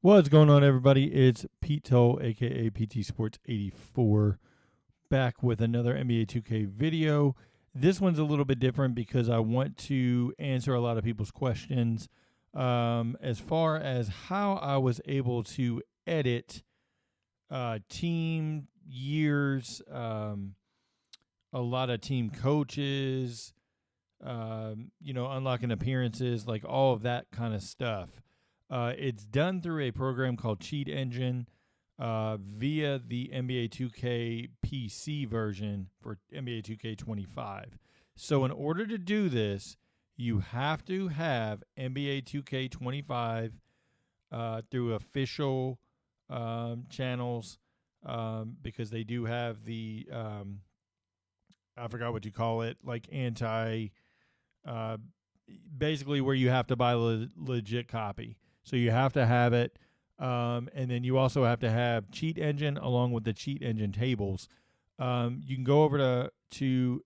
What's going on, everybody? It's Pete Toll, aka PT Sports 84, back with another NBA 2K video. This one's a little bit different because I want to answer a lot of people's questions as far as how I was able to edit team years, a lot of team coaches, unlocking appearances, like all of that kind of stuff. It's done through a program called Cheat Engine via the NBA 2K PC version for NBA 2K25. So, in order to do this, you have to have NBA 2K25 through official channels because they do have the, I forgot what you call it, like uh, basically where you have to buy a legit copy. So you have to have it. And then you also have to have Cheat Engine along with the Cheat Engine tables. You can go over to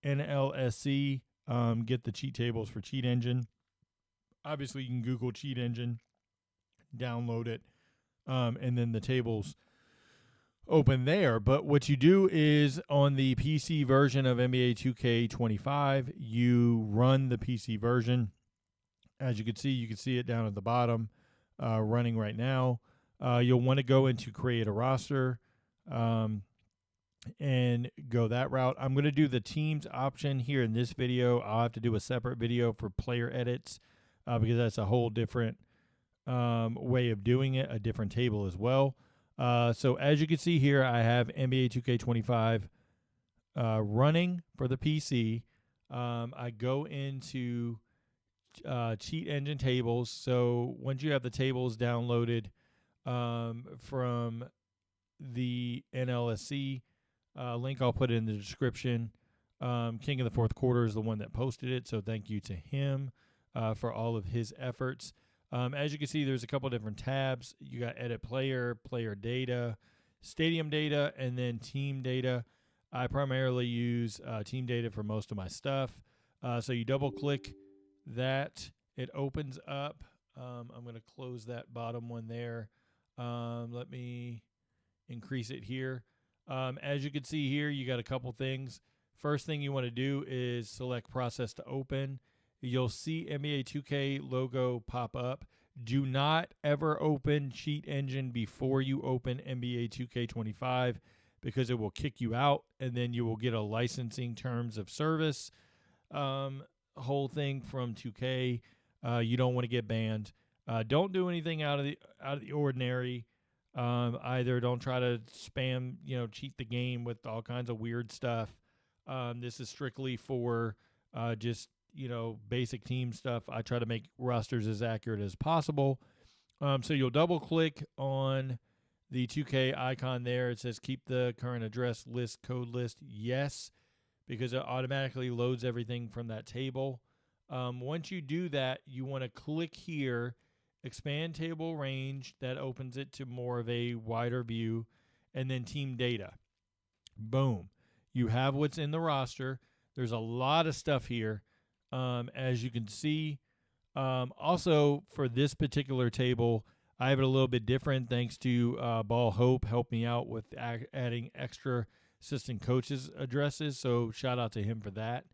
NLSC, get the cheat tables for Cheat Engine. Obviously, you can Google Cheat Engine, download it, and then the tables open there. But what you do is on the PC version of NBA 2K25, you run the PC version. As you can see it down at the bottom, running right now. You'll want to go into create a roster and go that route. I'm going to do the teams option here in this video. I'll have to do a separate video for player edits because that's a whole different way of doing it, a different table as well. So as you can see here, I have NBA 2K25 running for the PC. I go into Cheat Engine tables. So once you have the tables downloaded from the NLSC link, I'll put it in the description. King of the Fourth Quarter is the one that posted it, so thank you to him for all of his efforts. As you can see, there's a couple different tabs. You got edit player, player data, stadium data, and then team data. I primarily use team data for most of my stuff. So you double click that, it opens up. I'm going to close that bottom one there. Let me increase it here. As you can see here, you got a couple things. First thing you want to do is select process to open. You'll see NBA 2K logo pop up. Do not ever open Cheat Engine before you open NBA 2K25 because it will kick you out, and then you will get a licensing terms of service whole thing from 2K. You don't want to get banned. Don't do anything out of the ordinary. Either don't try to spam, cheat the game with all kinds of weird stuff. This is strictly for just basic team stuff. I try to make rosters as accurate as possible. So you'll double click on the 2K icon there. It says keep the current address list, code list. Yes, because it automatically loads everything from that table. Once you do that, you want to click here, expand table range. That opens it to more of a wider view, and then team data. Boom. You have what's in the roster. There's a lot of stuff here. As you can see, also for this particular table, I have it a little bit different thanks to Ball Hope helped me out with adding extra assistant coaches addresses. So shout out to him for that.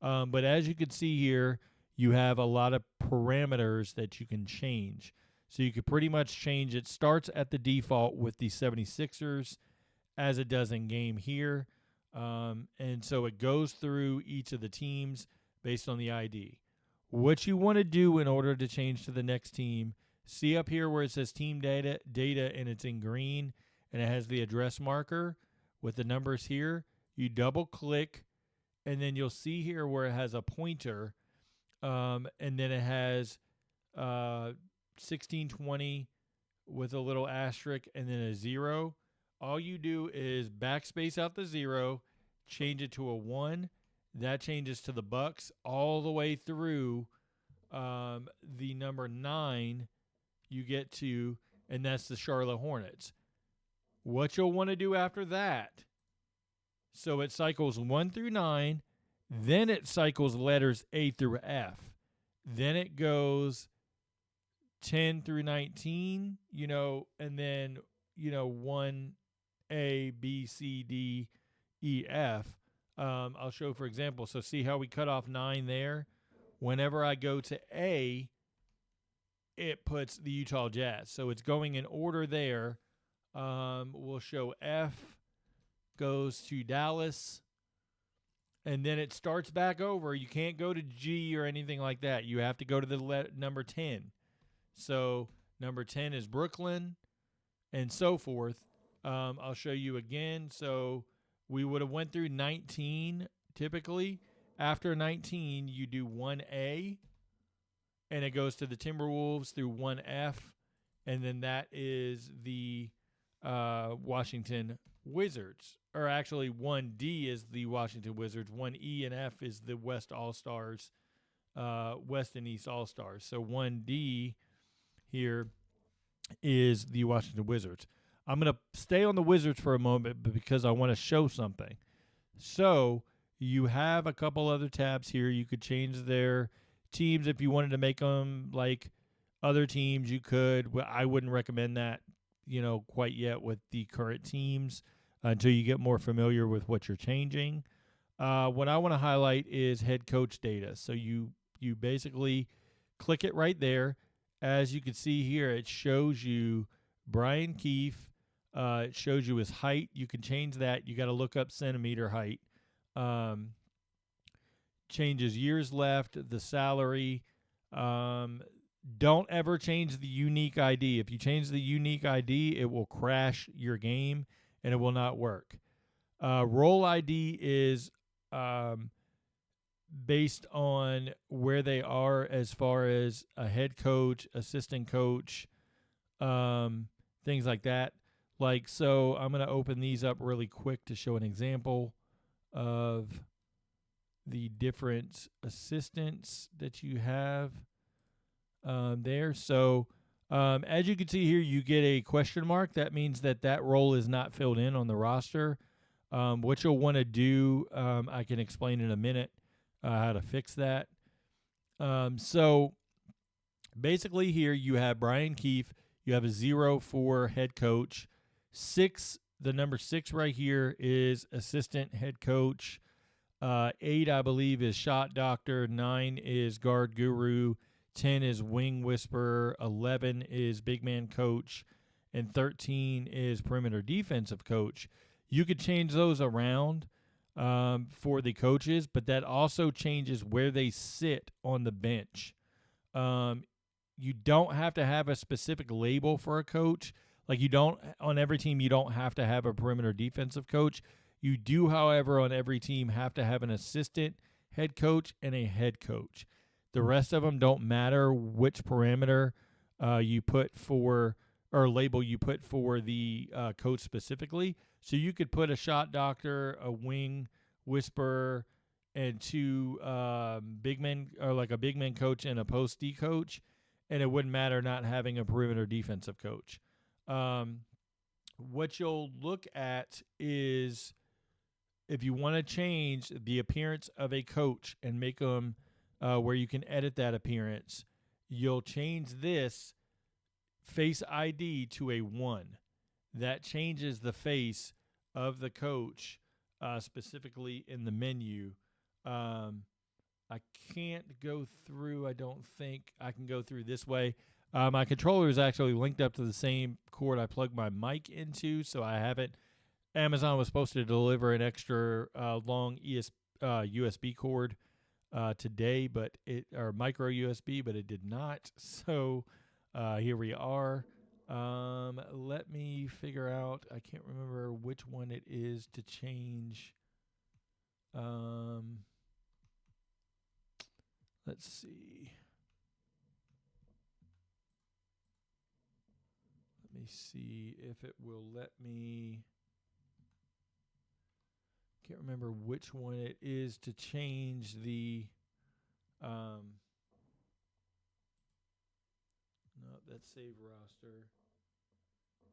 But as you can see here, you have a lot of parameters that you can change. So you could pretty much change it. Starts at the default with the 76ers as it does in game here. And so it goes through each of the teams based on the ID. What you want to do in order to change to the next team, see up here where it says team data, and it's in green, and it has the address marker with the numbers here. You double click, and then you'll see here where it has a pointer, and then it has 1620 with a little asterisk and then a 0. All you do is backspace out the 0, change it to a 1. That changes to the Bucks all the way through the number 9 you get to, and that's the Charlotte Hornets. What you'll want to do after that, so it cycles 1 through 9, then it cycles letters A through F. Then it goes 10 through 19, and then, 1A, B, C, D, E, F. I'll show, for example. So see how we cut off 9 there? Whenever I go to A, it puts the Utah Jazz. So it's going in order there. We'll show F goes to Dallas. And then it starts back over. You can't go to G or anything like that. You have to go to the number 10. So number 10 is Brooklyn and so forth. I'll show you again. So we would have went through 19 typically. After 19, you do 1A, and it goes to the Timberwolves through 1F, and then that is the Washington Wizards. Or actually, 1D is the Washington Wizards. 1E and F is the West All-Stars, West and East All-Stars. So 1D here is the Washington Wizards. I'm going to stay on the Wizards for a moment because I want to show something. So you have a couple other tabs here. You could change their teams if you wanted to make them like other teams. You could. I wouldn't recommend that, quite yet with the current teams until you get more familiar with what you're changing. What I want to highlight is head coach data. So you basically click it right there. As you can see here, it shows you Brian Keefe. It shows you his height. You can change that. You got to look up centimeter height. Changes years left, the salary. Don't ever change the unique ID. If you change the unique ID, it will crash your game and it will not work. Role ID is based on where they are as far as a head coach, assistant coach, things like that. So I'm going to open these up really quick to show an example of the different assistants that you have there. So as you can see here, you get a question mark. That means that role is not filled in on the roster. What you'll want to do, I can explain in a minute how to fix that. So basically here you have Brian Keefe. You have a 0 for head coach. 6, the number 6 right here is assistant head coach. 8, I believe, is shot doctor. 9 is guard guru. 10 is wing whisperer. 11 is big man coach. And 13 is perimeter defensive coach. You could change those around for the coaches, but that also changes where they sit on the bench. You don't have to have a specific label for a coach. Like you don't, on every team, you don't have to have a perimeter defensive coach. You do, however, on every team have to have an assistant head coach and a head coach. The rest of them don't matter which parameter you put for or label you put for the coach specifically. So you could put a shot doctor, a wing whisperer, and 2 big men, or like a big man coach and a post D coach, and it wouldn't matter not having a perimeter defensive coach. What you'll look at is if you want to change the appearance of a coach and make them where you can edit that appearance, you'll change this face ID to a 1. That changes the face of the coach specifically in the menu. I can't go through. I don't think I can go through this way. My controller is actually linked up to the same cord I plugged my mic into, so I haven't. Amazon was supposed to deliver an extra long USB cord today, or micro USB, but it did not. So here we are. Let me figure out. I can't remember which one it is to change. Let's see. Let me see if it will let me. Can't remember which one it is to change the. No, that's save roster.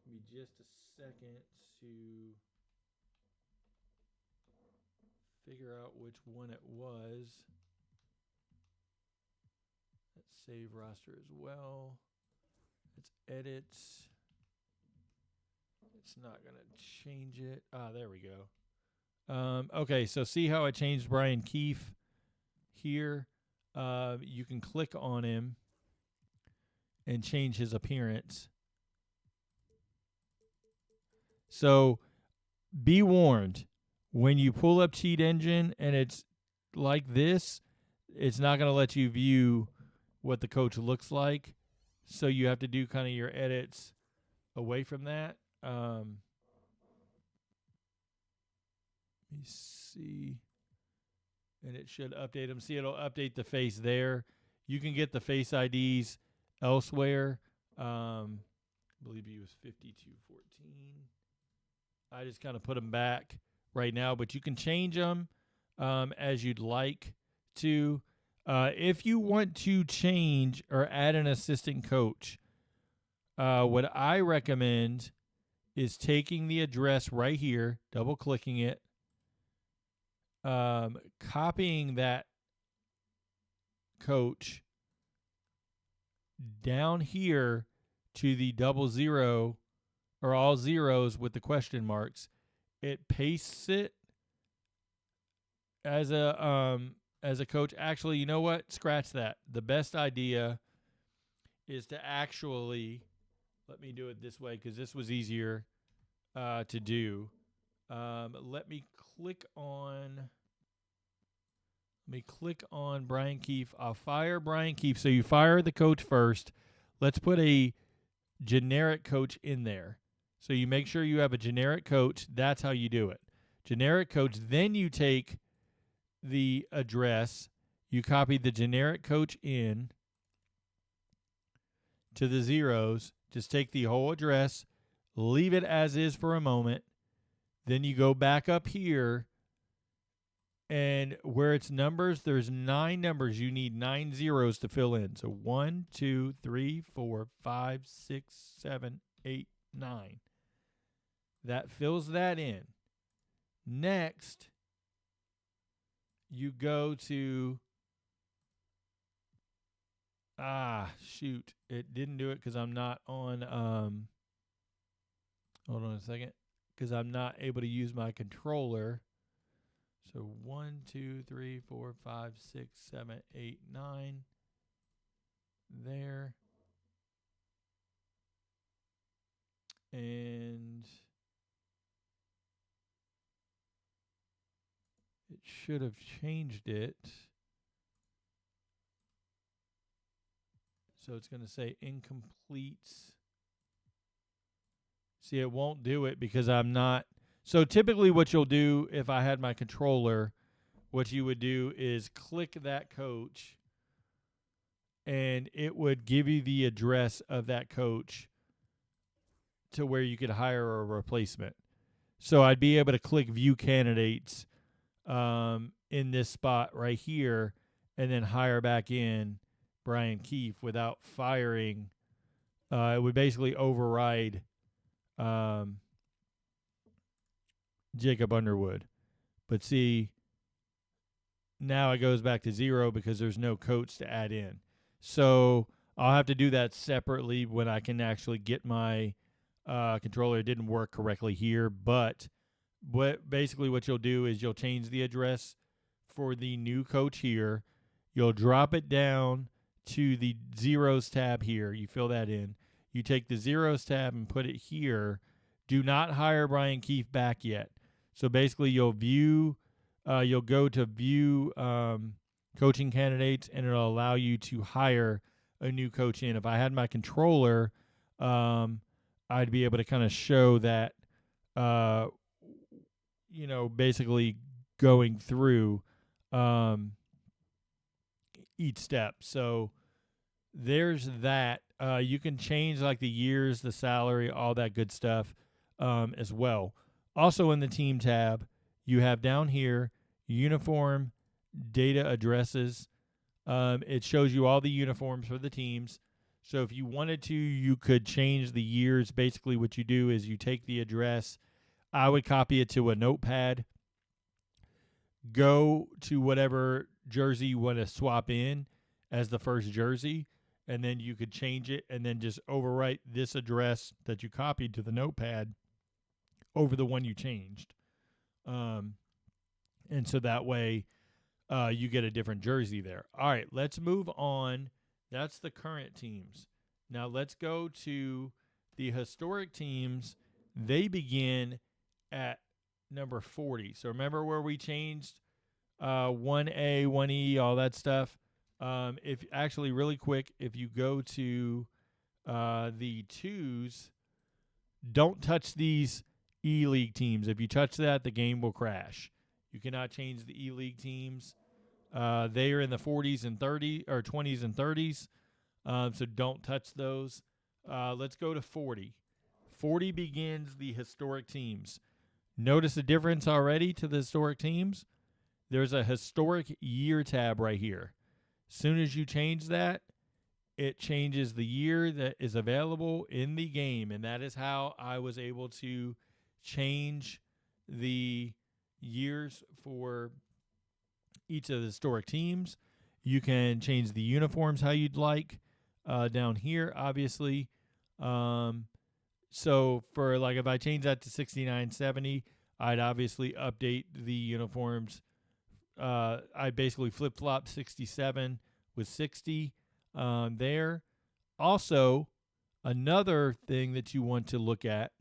Give me just a second to figure out which one it was. Let's save roster as well. Let's edit. It's not going to change it. There we go. Okay, so see how I changed Brian Keefe here? You can click on him and change his appearance. So be warned, when you pull up Cheat Engine and it's like this, it's not going to let you view what the coach looks like. So you have to do kind of your edits away from that. Let me see. And it should update them. See, it'll update the face there. You can get the face IDs elsewhere. I believe he was 5214. I just kind of put them back right now, but you can change them as you'd like to. If you want to change or add an assistant coach, what I recommend is taking the address right here, double-clicking it, copying that coach down here to the 00 or all zeros with the question marks. It pastes it as a coach. Actually, you know what? Scratch that. The best idea is to actually, let me do it this way because this was easier to do. Let me click on Brian Keefe. I'll fire Brian Keefe. So you fire the coach first. Let's put a generic coach in there. So you make sure you have a generic coach. That's how you do it. Generic coach. Then you take the address. You copy the generic coach in to the zeros. Just take the whole address. Leave it as is for a moment. Then you go back up here. And where it's numbers, there's 9 numbers. You need 9 zeros to fill in. So 1, 2, 3, 4, 5, 6, 7, 8, 9. That fills that in. Next, you go to, shoot. It didn't do it because I'm not on, hold on a second. Because I'm not able to use my controller. So 1, 2, 3, 4, 5, 6, 7, 8, 9. There. And it should have changed it. So it's going to say incomplete. See, it won't do it because I'm not. So typically what you'll do, if I had my controller, what you would do is click that coach and it would give you the address of that coach to where you could hire a replacement. So I'd be able to click view candidates in this spot right here and then hire back in Brian Keefe without firing. It would basically override Jacob Underwood. But see, now it goes back to 0 because there's no coach to add in. So I'll have to do that separately when I can actually get my controller. It didn't work correctly here, but basically what you'll do is you'll change the address for the new coach here. You'll drop it down to the zeros tab here. You fill that in. You take the zeros tab and put it here. Do not hire Brian Keefe back yet. So basically you'll go to view coaching candidates and it'll allow you to hire a new coach in. If I had my controller, I'd be able to kind of show that, basically going through each step. So there's that. You can change like the years, the salary, all that good stuff as well. Also in the team tab, you have down here uniform data addresses. It shows you all the uniforms for the teams. So if you wanted to, you could change the years. Basically what you do is you take the address. I would copy it to a notepad. Go to whatever jersey you want to swap in as the first jersey. and then you could change it and then just overwrite this address that you copied to the notepad over the one you changed. And so that way you get a different jersey there. All right, let's move on. That's the current teams. Now let's go to the historic teams. They begin at number 40. So remember where we changed 1A, 1E, all that stuff? If actually really quick, if you go to the twos, don't touch these E-League teams. If you touch that, the game will crash. You cannot change the E-League teams. They are in the 40s and 30s or 20s and 30s. So don't touch those. Let's go to 40. 40 begins the historic teams. Notice the difference already to the historic teams. There's a historic year tab right here. As soon as you change that, it changes the year that is available in the game. And that is how I was able to change the years for each of the historic teams. You can change the uniforms how you'd like down here, obviously. So for like if I change that to 69-70, I'd obviously update the uniforms. I basically flip-flop 67 with 60 there. Also, another thing that you want to look at,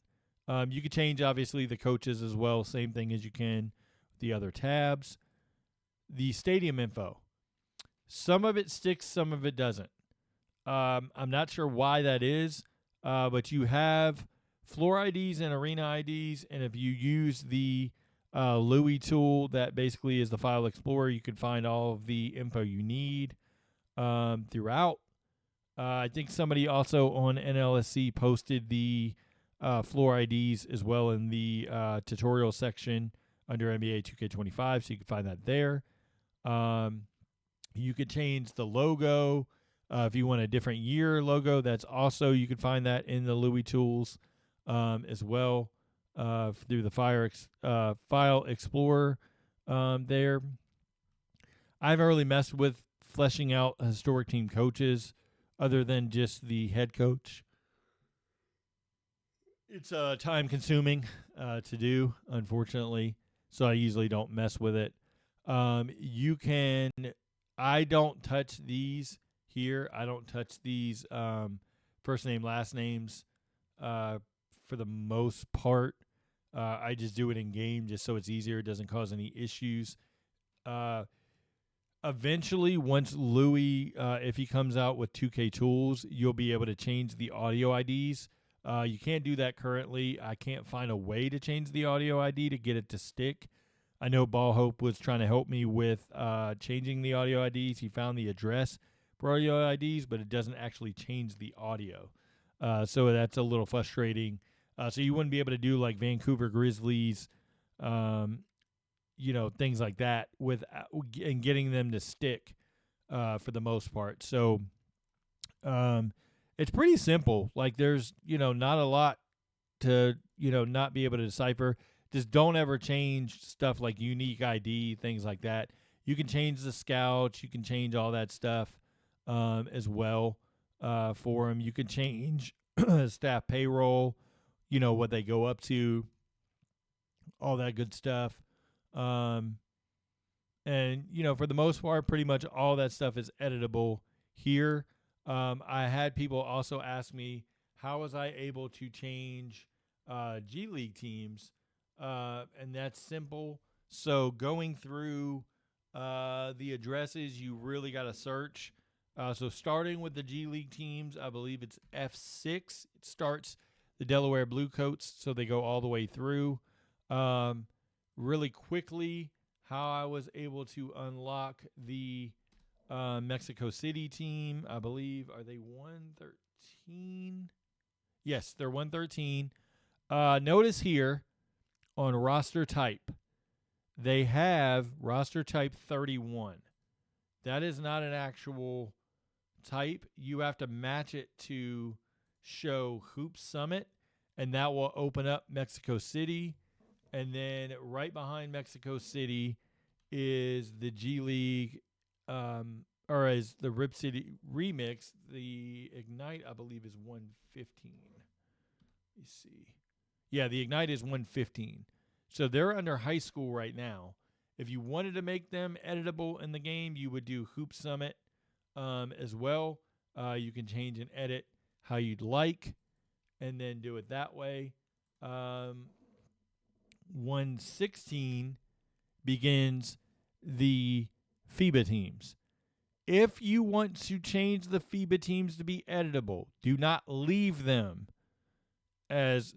you could change obviously the coaches as well, same thing as you can with the other tabs. The stadium info. Some of it sticks, some of it doesn't. I'm not sure why that is, but you have floor IDs and arena IDs, and if you use the Louis tool, that basically is the file explorer, you can find all of the info you need throughout. I think somebody also on NLSC posted the floor IDs as well in the tutorial section under NBA 2K25, so you can find that there. You could change the logo. If you want a different year logo, that's also, you can find that in the Louis tools as well through the file explorer there. I haven't really messed with fleshing out historic team coaches other than just the head coach. It's time consuming to do, unfortunately, so I usually don't mess with it. I don't touch these here. I don't touch these first name, last names for the most part. I just do it in game just so it's easier. It doesn't cause any issues. Eventually, once Louis, if he comes out with 2K tools, you'll be able to change the audio IDs. You can't do that currently. I can't find a way to change the audio ID to get it to stick. I know Ball Hope was trying to help me with changing the audio IDs. He found the address for audio IDs, but it doesn't actually change the audio. So that's a little frustrating. So you wouldn't be able to do like Vancouver Grizzlies, things like that and getting them to stick for the most part. So it's pretty simple. Like there's, not a lot to, not be able to decipher. Just don't ever change stuff like unique ID, things like that. You can change the scouts. You can change all that stuff as well for them. You can change staff payroll, what they go up to, all that good stuff. And, for the most part, pretty much all that stuff is editable here. I had people also ask me, how was I able to change G League teams? And that's simple. So going through the addresses, you really got to search. So starting with the G League teams, I believe it's F6. It starts the Delaware Bluecoats, so they go all the way through. Really quickly, how I was able to unlock the Mexico City team, I believe. Are they 113? Yes, they're 113. Notice here on roster type, they have roster type 31. That is not an actual type. You have to match it to show Hoop Summit, and that will open up Mexico City. And then right behind Mexico City is the G League or as the Rip City Remix, the Ignite, I believe, is 115. Let me see. Yeah, the Ignite is 115. So they're under high school right now. If you wanted to make them editable in the game, you would do Hoop Summit as well. You can change and edit how you'd like and then do it that way. 116 begins the FIBA teams. If you want to change the FIBA teams to be editable, do not leave them as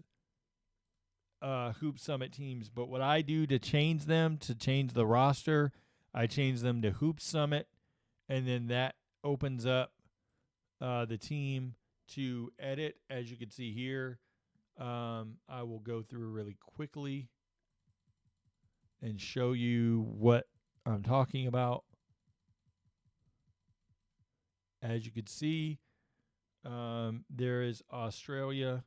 Hoop Summit teams. But what I do to change them, to change the roster, I change them to Hoop Summit, and then that opens up the team to edit. As you can see here, I will go through really quickly and show you what I'm talking about. As you can see, there is Australia.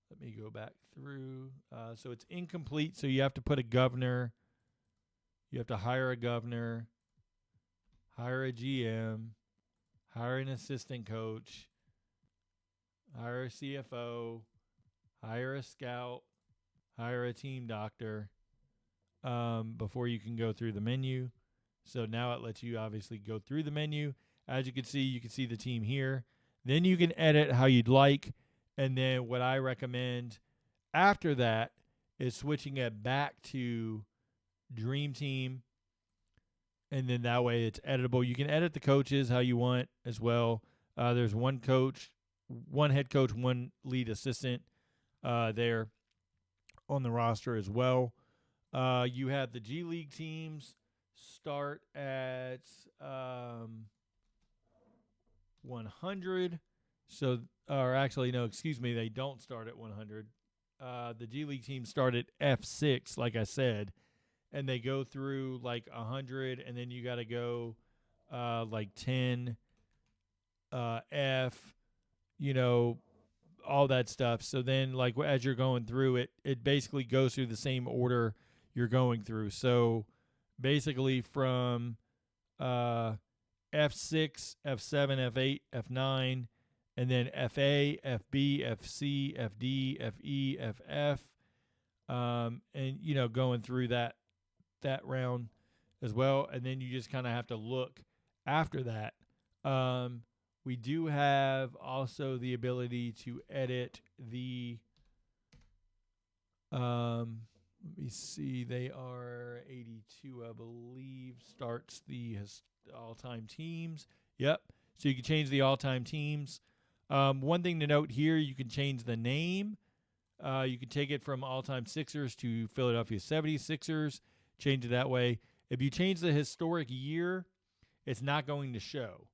Let me go back through. So it's incomplete, so you have to put a governor. You have to hire a governor, hire a GM, hire an assistant coach, hire a CFO, hire a scout, hire a team doctor before you can go through the menu. So now it lets you obviously go through the menu. As you can see the team here. Then you can edit how you'd like. And then what I recommend after that is switching it back to Dream Team. And then that way it's editable. You can edit the coaches how you want as well. There's one coach, one head coach, one lead assistant there on the roster as well. You have the G League teams start at 100. So, or actually, no, excuse me, they don't start at 100. The G League teams start at F6, like I said, and they go through like 100, and then you got to go like 10, F, all that stuff. So then, like, as you're going through it, it basically goes through the same order you're going through. So basically from F6, F7, F8, F9, and then FA, FB, FC, FD, FE, FF, and going through that round as well. And then you just kind of have to look after that. We do have also the ability to edit the let me see, they are 82, I believe, starts the all-time teams. Yep. So you can change the all-time teams. One thing to note here, you can change the name. You can take it from all-time Sixers to Philadelphia 76ers, change it that way. If you change the historic year, it's not going to show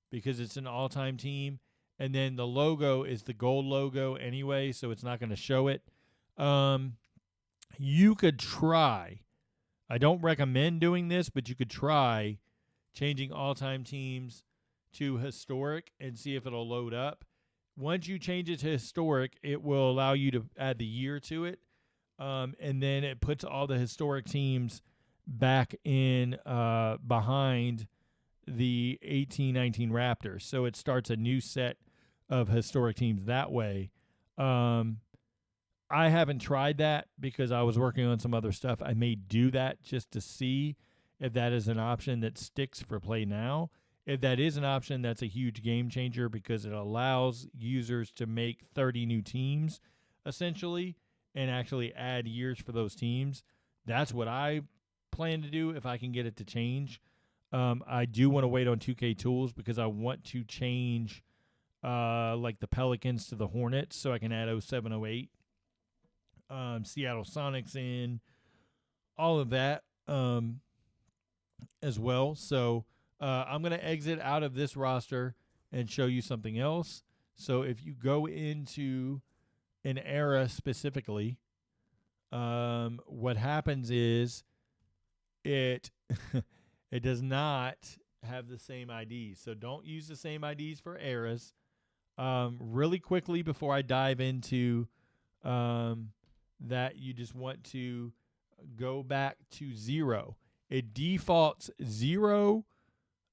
because it's an all-time team. And then the logo is the gold logo anyway, so it's not going to show it. You could try. I don't recommend doing this, but you could try changing all-time teams to historic and see if it'll load up. Once you change it to historic, it will allow you to add the year to it, and then it puts all the historic teams back in behind the 18-19 Raptors. So it starts a new set of historic teams that way. I haven't tried that because I was working on some other stuff. I may do that just to see if that is an option that sticks for Play Now. If that is an option, that's a huge game changer because it allows users to make 30 new teams, essentially, and actually add years for those teams. That's what I plan to do if I can get it to change. I do want to wait on 2K Tools because I want to change like the Pelicans to the Hornets so I can add 07, 08. Seattle Sonics in, all of that as well. So I'm going to exit out of this roster and show you something else. So if you go into an era specifically, what happens is it it does not have the same IDs. So don't use the same IDs for eras. Really quickly before I dive into that, you just want to go back to 0. It defaults 0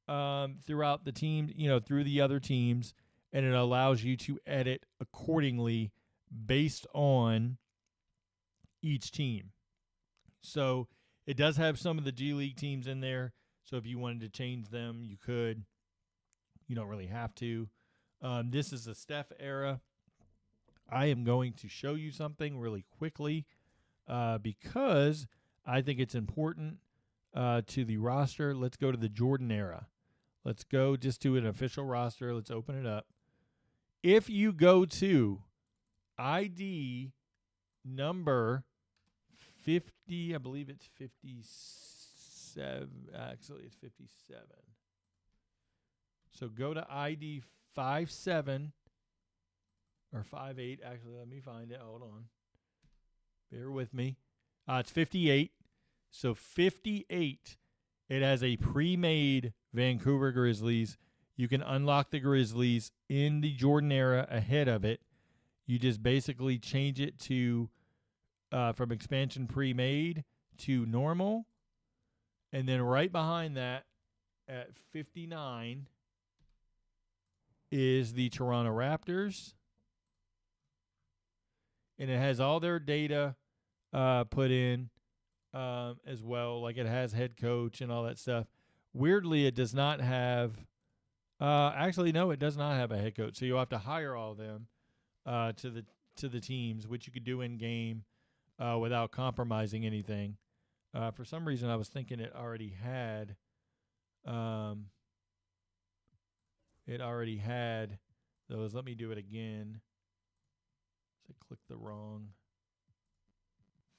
throughout the team, through the other teams, and it allows you to edit accordingly based on each team. So it does have some of the G League teams in there. So if you wanted to change them, you could. You don't really have to. This is the Steph era. I am going to show you something really quickly because I think it's important to the roster. Let's go to the Jordan era. Let's go just to an official roster. Let's open it up. If you go to ID number 50, I believe it's 57. Actually, it's 57. So go to ID 57 or 58. Actually, let me find it. Hold on. Bear with me. It's 58. So 58, it has a pre-made Vancouver Grizzlies. You can unlock the Grizzlies in the Jordan era ahead of it. You just basically change it to from expansion pre-made to normal. And then right behind that at 59 is the Toronto Raptors. And it has all their data put in as well. Like it has head coach and all that stuff. Weirdly, it does not have actually, no, it does not have a head coach. So you'll have to hire all of them to the teams, which you could do in game without compromising anything. For some reason, I was thinking it already had those. Let me do it again. So I clicked the wrong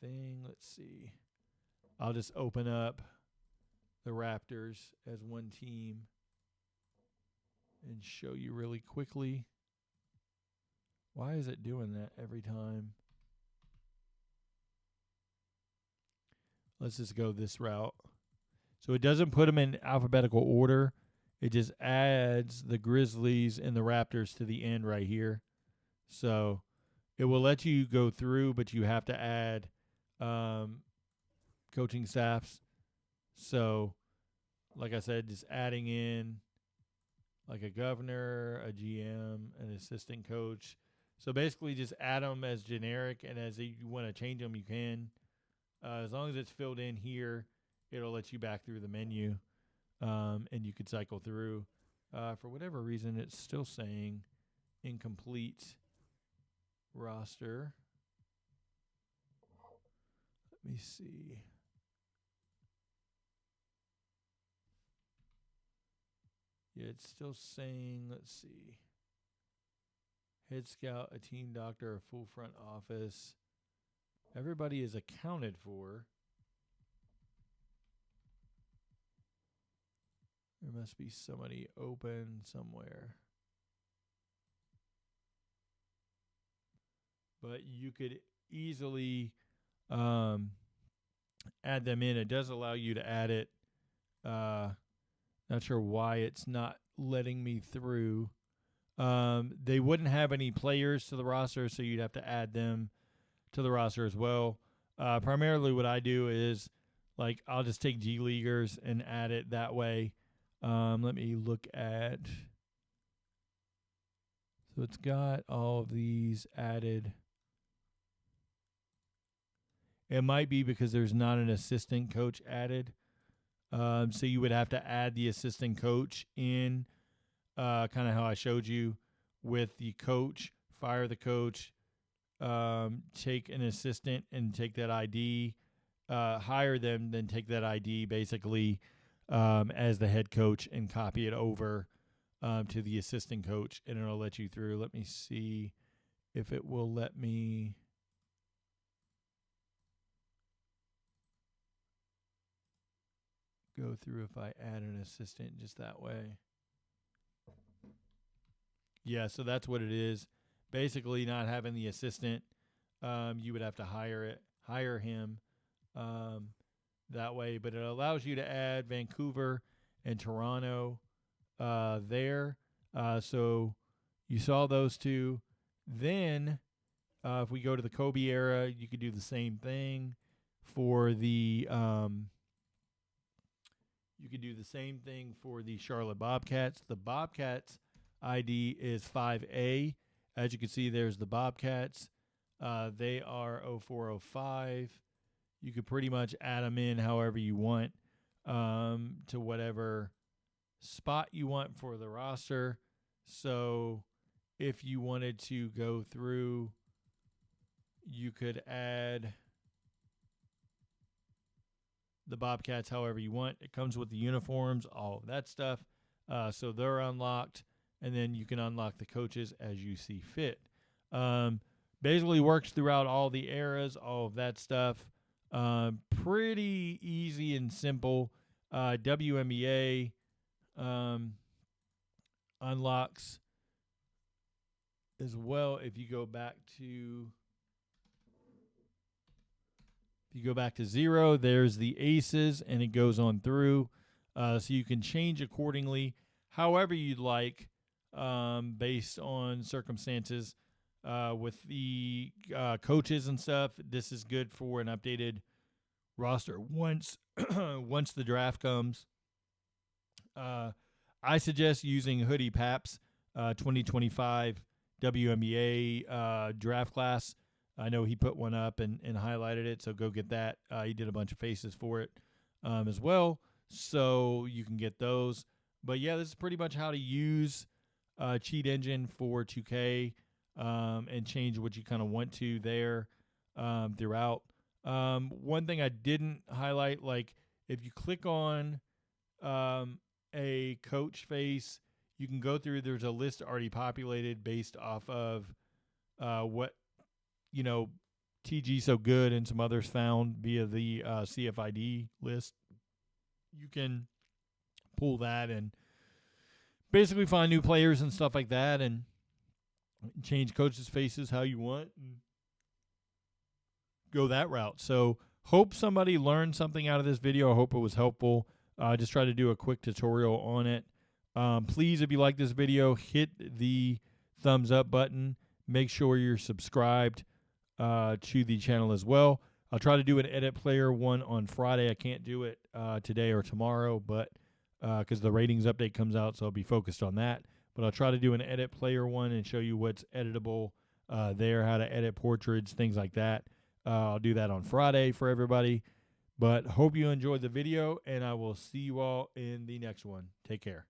thing. Let's see. I'll just open up the Raptors as one team and show you really quickly. Why is it doing that every time? Let's just go this route. So it doesn't put them in alphabetical order. It just adds the Grizzlies and the Raptors to the end right here. So it will let you go through, but you have to add coaching staffs. So, like I said, just adding in like a governor, a GM, an assistant coach. So basically just add them as generic, and as you want to change them, you can. As long as it's filled in here, it'll let you back through the menu, and you could cycle through. For whatever reason, it's still saying incomplete roster. Let me see. Yeah, it's still saying, let's see. Head scout, a team doctor, a full front office. Everybody is accounted for. There must be somebody open somewhere. But you could easily add them in. It does allow you to add it. Not sure why it's not letting me through. They wouldn't have any players to the roster, so you'd have to add them to the roster as well. Primarily what I do is, like, I'll just take G Leaguers and add it that way. Let me look at... So it's got all of these added. It might be because there's not an assistant coach added. So you would have to add the assistant coach in, kind of how I showed you with the coach, fire the coach, take an assistant and take that ID, hire them, then take that ID basically as the head coach and copy it over to the assistant coach, and it'll let you through. Let me see if it will let me... go through if I add an assistant just that way. Yeah, so that's what it is. Basically, not having the assistant, you would have to hire him that way. But it allows you to add Vancouver and Toronto there. So you saw those two. Then if we go to the Kobe era, you could do the same thing for the You could do the same thing for the Charlotte Bobcats. The Bobcats ID is 5A. As you can see, there's the Bobcats. They are 0405. You could pretty much add them in however you want to whatever spot you want for the roster. So if you wanted to go through, you could add the Bobcats however you want. It comes with the uniforms, all of that stuff. So they're unlocked, and then you can unlock the coaches as you see fit. Basically works throughout all the eras, all of that stuff. Pretty easy and simple. WNBA unlocks as well. If you go back to 0, there's the aces, and it goes on through. So you can change accordingly, however you'd like, based on circumstances. With the coaches and stuff, this is good for an updated roster once once the draft comes. I suggest using Hoodie Pap's 2025 WNBA draft class. I know he put one up and highlighted it, so go get that. He did a bunch of faces for it as well, so you can get those. But yeah, this is pretty much how to use Cheat Engine for 2K and change what you kind of want to there throughout. One thing I didn't highlight, like if you click on a coach face, you can go through. There's a list already populated based off of what TG So Good and some others found via the CFID list. You can pull that and basically find new players and stuff like that, and change coaches' faces how you want and go that route. So hope somebody learned something out of this video. I hope it was helpful. Just try to do a quick tutorial on it. Please, if you like this video, hit the thumbs up button. Make sure you're subscribed to the channel as well. I'll try to do an edit player one on Friday. I can't do it today or tomorrow, but because the ratings update comes out, so I'll be focused on that. But I'll try to do an edit player one and show you what's editable there, how to edit portraits, things like that. I'll do that on Friday for everybody. But hope you enjoyed the video, and I will see you all in the next one. Take care.